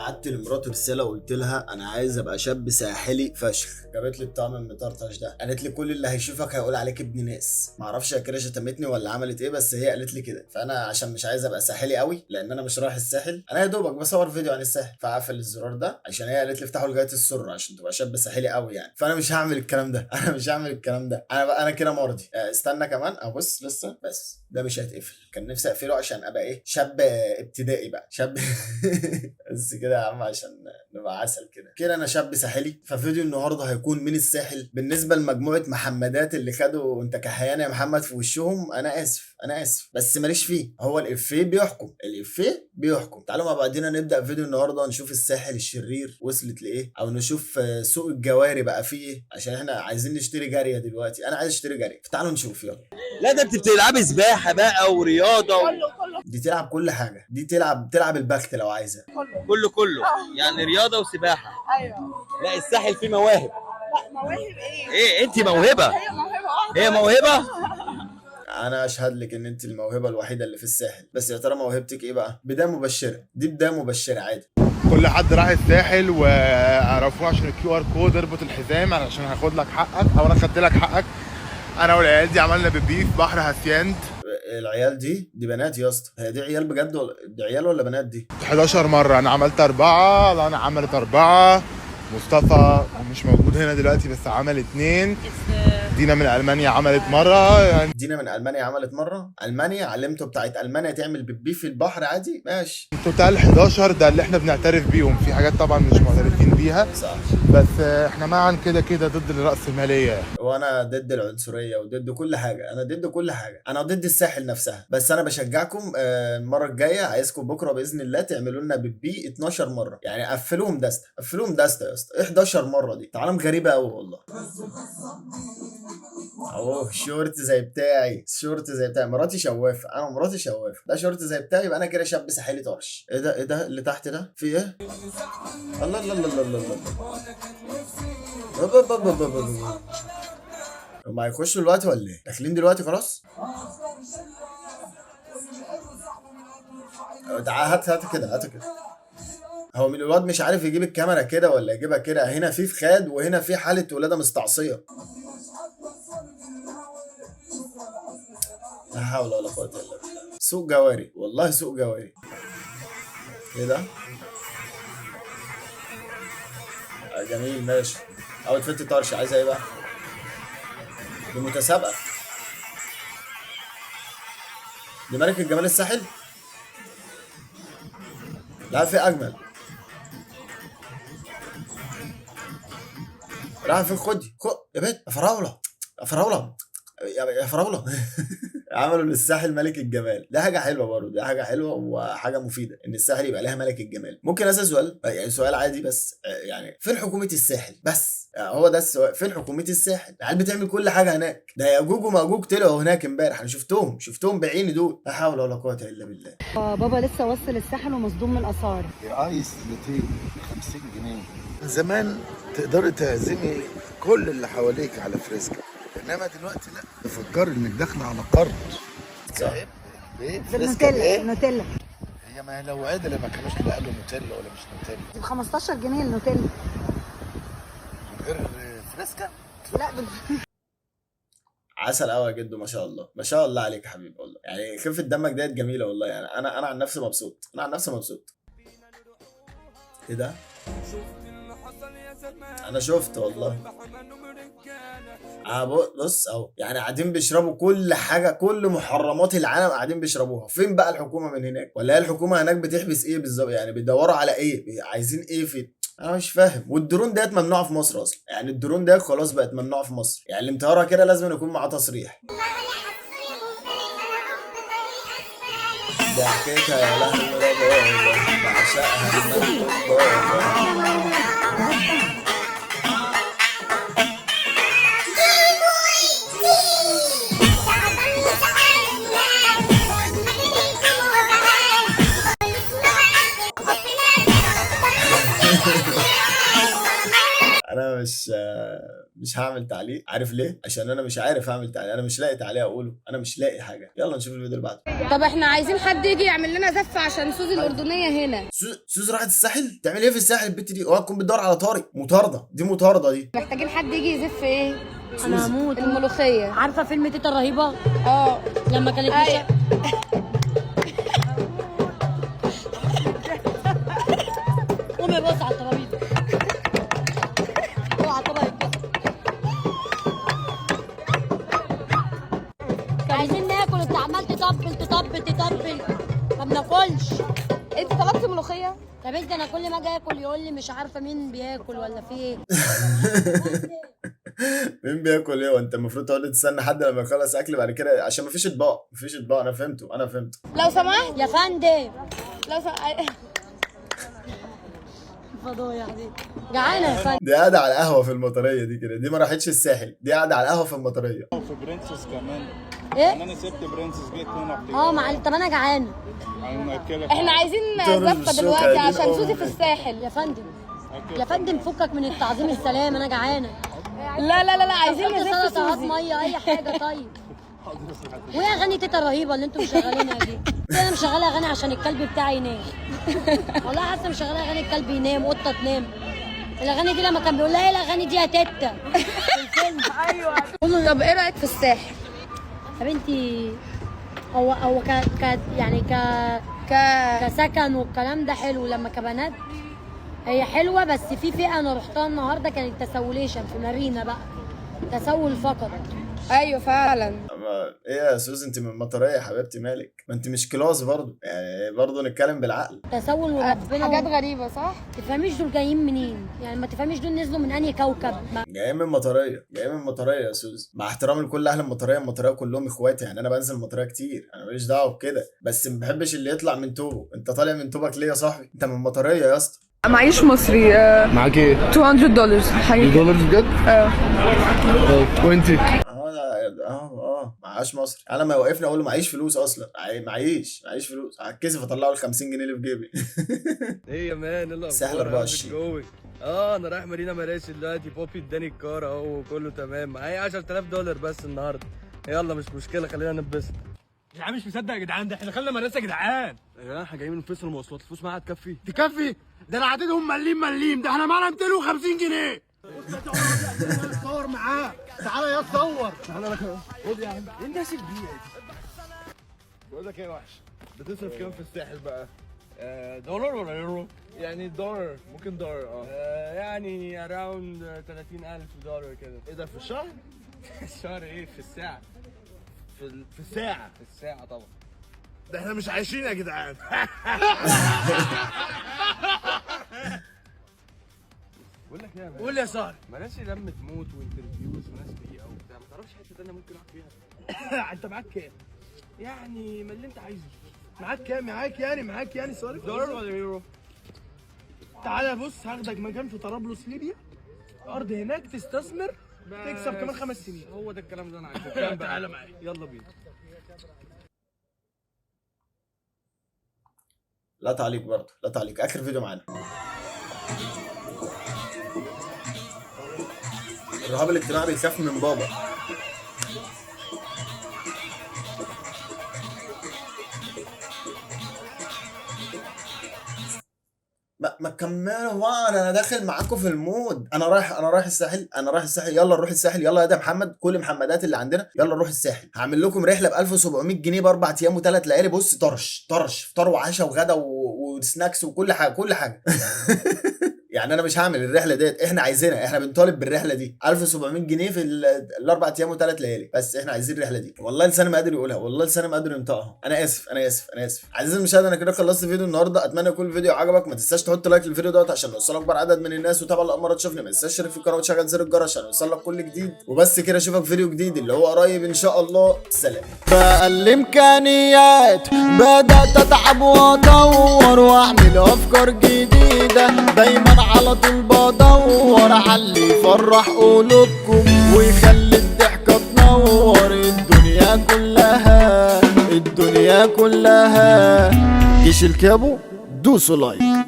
بعت لمراتي رساله قلت لها انا عايز ابقى شاب ساحلي فشخ. جابت لي الطعم المطرطش ده، قالت لي كل اللي هيشوفك هيقول عليك ابن ناس. معرفش هي كده شتمتني ولا عملت ايه، بس هي قالت لي كده. فانا عشان مش عايز ابقى ساحلي قوي لان انا مش رايح الساحل، انا يا دوبك بصور فيديو عن الساحل، فاقفل الزرار ده عشان هي قالت لي افتحوا لغايه السر عشان تبقى شاب ساحلي قوي يعني. فانا مش هعمل الكلام ده انا مش هعمل الكلام ده. انا بقى انا كده مرضي. استنى كمان ابص لسه، بس ده مش هيتقفل. كان نفسي اقفله عشان ابقى ايه، شاب ابتدائي بقى، شاب بس كده يا عم عشان نبقى عسل كده كده. انا شاب ساحلي، ففيديو النهارده هيكون من الساحل. بالنسبه لمجموعه محمدات اللي خدوا انت كحيان يا محمد في وشهم، انا اسف انا اسف، بس ماليش فيه. هو الافيه بيحكم، الافيه بيحكم. تعالوا مع بعضنا نبدا فيديو النهارده نشوف الساحل الشرير وصلت لايه، او نشوف سوق الجواري بقى فيه ايه، عشان احنا عايزين نشتري جاريه دلوقتي. انا عايز اشتري جاريه، فتعالوا نشوف يلا. لا ده انت بتلعبي سباحه بقى ورياضه كله دي تلعب كل حاجه، دي تلعب البخت لو عايزه. كله يعني رياضه وسباحه. ايوه. لا الساحل فيه مواهب. لا مواهب ايه؟ ايه انت موهبه؟ هي موهبه واحده. هي موهبه. انا اشهد لك ان انت الموهبه الوحيده اللي في الساحل، بس يا ترى موهبتك ايه بقى؟ بدايه مبشره، دي بدايه مبشره عادي. كل حد راح الساحل واعرفوه عشان الكيو ار كود، اربط الحزام عشان هاخد لك حقك او انا خدت لك حقك. انا والعيال دي عملنا بيبي في بحر هاسياند. العيال دي بنات يا اسطى؟ هي دي عيال بجد ولا دي عيال ولا بنات دي؟ 11 مره انا عملت 4، انا عملت 4. مصطفى مش موجود هنا دلوقتي بس عمل 2. دينا من المانيا عملت مره يعني. دينا من المانيا عملت مره. المانيا علمته بتاعت المانيا تعمل بيبي في البحر عادي، ماشي. توتال 11 ده اللي احنا بنعترف بيهم، في حاجات طبعا مش معترفين بيها صح. بس احنا معا كده ضد الرأسمالية. وانا ضد العنصريه وضد كل حاجه، انا ضد كل حاجه، انا ضد الساحل نفسها. بس انا بشجعكم المره الجايه عايزكم بكره باذن الله تعملوا لنا بيبي 12 مره، يعني قفلوهم دسته، قفلوهم دسته يا اسطى. 11 مره دي تعالم غريبه قوي والله. اهو شورت زي بتاعي، شورت زي بتاعي. مراتي شوافه، انا مراتي شوافه. ده شورت زي بتاعي، يبقى انا كده شاب ساحلي طرش. ايه ده ايه ده اللي تحت ده في ايه؟ الله الله الله الله الله. هم هيخشوا دلوقتي ولا ايه؟ داخلين دلوقتي خلاص؟ تعال هات كده، هات كده. هو من الواد مش عارف يجيب الكاميرا كده ولا يجيبها كده. هنا في فخاد وهنا في حالة ولادة مستعصية. لا حول ولا قوة الا بالله. سوق جواري والله، سوق جواري. ايه ده؟ جميل ماشي. اول فت طرش. عايزه ايه بقى؟ دي متسابقة. دي ملكة جمال الساحل؟ لا في اجمل. راح فين؟ خدي خد يا بنت يا فراولة، يا فراولة يا فراولة. عملوا للساحل ملك الجمال. ده حاجه حلوه برضه، دي حاجه حلوه وحاجه مفيده ان الساحل يبقى لها ملك الجمال. ممكن اسال سؤال، يعني سؤال عادي بس، يعني فين حكومه الساحل؟ بس يعني هو ده السؤال، فين حكومه الساحل؟ العيال بتعمل كل حاجه هناك. ده ياجوج وماجوج طلعوا هناك امبارح، انا شفتهم بعيني دول. لا حول ولا قوه الا بالله. بابا لسه وصل الساحل ومصدوم من الاسعار. ايس 250 جنيه. زمان تقدري تعزمي كل اللي حواليك على فريسكا، انما دلوقتي لا، تفكري انك داخله على قرض. صح. ايه فريسكا نوتيلا ايه؟ نوتيلا هي ما لو عدل ما كانوش لا قالوا نوتيلا ولا مش نوتيلا. ب 15 جنيه النوتيلا. من غير فريسكا. لا عسل قوي يا جدو، ما شاء الله ما شاء الله عليك يا حبيبي والله. يعني خفه دمك ديت جميله والله. يعني انا عن نفسي مبسوط، انا عن نفسي مبسوط. ايه ده؟ انا شفت والله. بص اهو، يعني قاعدين بيشربوا كل حاجه، كل محرمات العالم قاعدين بيشربوها. فين بقى الحكومه من هناك؟ ولا هي الحكومه هناك بتحبس ايه بالظبط؟ يعني بيدوروا على ايه؟ عايزين ايه في؟ انا مش فاهم. والدرون ديت ممنوعه في مصر اصلا، يعني الدرون ديت خلاص بقت ممنوعه في مصر. يعني اللي مطيرها كده لازم يكون معاه تصريح. ضحكتها يا لهوي بابا، بعشقها الملك بابا. انا مش هعمل تعليق. عارف ليه؟ عشان انا مش عارف اعمل تعليق، انا مش لاقي تعليق اقوله، انا مش لاقي حاجه. يلا نشوف الفيديو اللي بعده. طب احنا عايزين حد يجي يعمل لنا زفه عشان سوزي الاردنيه هنا. سوزي راحت الساحل؟ تعمل ايه في الساحل البت دي؟ اوعى تكون بتدور على طارق. مطارده دي. محتاجين حد يجي يزف ايه؟ انا هموت. الملوخيه. عارفه فيلم تيتا رهيبه؟ اه لما كانت أيوة. قومي بص على الترابيزه. اوعى الطبق يتكسر. عايزين ناكل، انت عمال تطبل ما بناكلش. انت طلبتي ملوخيه؟ طب انت انا كل ما اجي اكل يقول لي مش عارفه مين بياكل ولا في ايه. مين بياكل ايه؟ وانت المفروض تقعد تستنى حد لما يخلص اكل بعد كده عشان مفيش اطباق. انا فهمته. لو سمحت يا فندم لو سمحت. فضايح دي جعانه يا فندم. دي قاعده على القهوه في المطريه دي كده، دي ما راحتش الساحل، دي قاعده على القهوه في المطريه. في برنسس كمان. ايه؟ انا سبت برنسس جيت هنا. طب انا جعانه. احنا عايزين زفه دلوقتي عشان سوزي في الساحل. يا فندم فكك من التعظيم السلام، انا جعانه. لا عايزين نزف نزف هات سوزي. ميه اي حاجه. طيب وايه اغاني تيتا رهيبه اللي انتوا مشغلينها دي؟ انا مشغله اغاني عشان الكلب بتاعي ينام. والله حاسه مشغله اغاني الكلب ينام، قطه تنام. الاغاني دي لما كان بيقول لها ايه الاغاني دي يا تيتا في الفيلم. ايوه. طب ايه رايك في الساحل؟ يا بنتي هو يعني كسكن والكلام ده حلو. لما كبنات هي حلوه، بس في فئه انا رحتها النهارده كانت تسوليشن في مارينا بقى، تسول فقط. ايوه فعلا. ايه يا سوز انت من المطريه يا حبيبتي، مالك؟ ما انت مش كلاس برضه، يعني برضه نتكلم بالعقل. تسول وربنا. حاجات غريبه صح؟ تفهميش دول جايين منين، يعني ما تفهميش دول نزلوا من انهي كوكب. جايين من المطريه يا سوز. مع احترامي لكل اهل المطريه كلهم اخواتي، يعني انا بنزل المطريه كتير، انا ماليش دعوه بكده، بس ما بحبش اللي يطلع من توبه. انت طالع من توبك ليه يا صاحبي؟ انت من المطريه يا اسطى. معيش مصري. معاك ايه؟ $200 حقيقي. $200 بجد؟ وانتي؟ معاش مصري. انا لما يوقفني اقول له معيش فلوس اصلا، معيش فلوس، هتكسف اطلع له ال 50 جنيه اللي في جيبي. ايه يا مان، ايه الاخبار؟ سهل 24. انا رايح مارينا مراسي دلوقتي. بوبي اداني الكار اهو وكله تمام. معايا $10,000 بس النهارده. يلا مش مشكله، خلينا نتبسط. يا جدعان مش مصدق يا جدعان، ده احنا دخلنا مراسي يا جدعان. يا جدعان احنا جايين من فيصل المواصلات، الفلوس معاها تكفي؟ تكفي؟ ده انا عددهم مليم، ده احنا معانا 250 جنيه. صور معاه، تعالى يا تصور. تعالى انا كمان. خد يا عم. ايه الناس الجديده دي؟ بقول لك ايه يا وحش، بتصرف كام في الساحل بقى؟ دولار ولا يورو؟ يعني دولار، ممكن دولار. يعني اراوند $30,000 كده. ايه ده في الشهر؟ الشهر ايه؟ في الساعه. في الساعه. في الساعه طبعا. ده احنا مش عايشين يا جدعان. بقول لك ايه يا مان؟ قول يا صاحبي. مراسي لمت موت وانترفيوز وناس بيئه وبتاع، ما تعرفش حته تانيه ممكن اقعد فيها؟ انت معاك كام؟ يعني ما اللي انت عايزه. معاك كام؟ معاك يعني صارف دولار ولا يورو؟ تعالى بص، هاخدك مكان في طرابلس ليبيا، ارض هناك تستثمر تكسب كمان 5 سنين. هو ده الكلام اللي انا عايزه. تعالى معايا، يلا بينا. لا تعليق برضه، لا تعليق. اخر فيديو معانا. الرهاب الاجتماعي بيخاف من بابا. ما كملوا بقى، انا داخل معاكم في المود. انا رايح الساحل. يلا نروح الساحل. يلا يا ده محمد، كل محمدات اللي عندنا يلا نروح الساحل. هعمل لكم رحله ب 1700 جنيه ب4 ايام و3 ليالي. بص طرش فطار وعشاء وغدا وسناكس وكل حاجه. يعني انا مش هعمل الرحله ديت، احنا بنطالب بالرحله دي 1700 جنيه في ال4 ايام و3 ليالي، بس احنا عايزين الرحله دي. والله لساني ما قادر يقولها، والله لساني ما قادر ينطقها. انا اسف. عزيزي المشاهد، انا كده خلصت الفيديو النهارده. اتمنى يكون الفيديو عجبك. ما تنساش تحط لايك للفيديو دوت عشان نوصل اكبر عدد من الناس، وطبعا اول مره تشوفني ما تنساش تشترك في القناه وتشغل زر الجرس عشان يوصلك كل جديد. وبس كده، اشوفك في فيديو جديد اللي هو قريب ان شاء الله. سلام. بقى الامكانيات بدات اتعب وادور واعمل افكار جديده، دايما على طول بدور على اللي يفرح قلوبكم ويخلي الضحكه تنور الدنيا كلها. جيش الكابو، دوسوا لايك.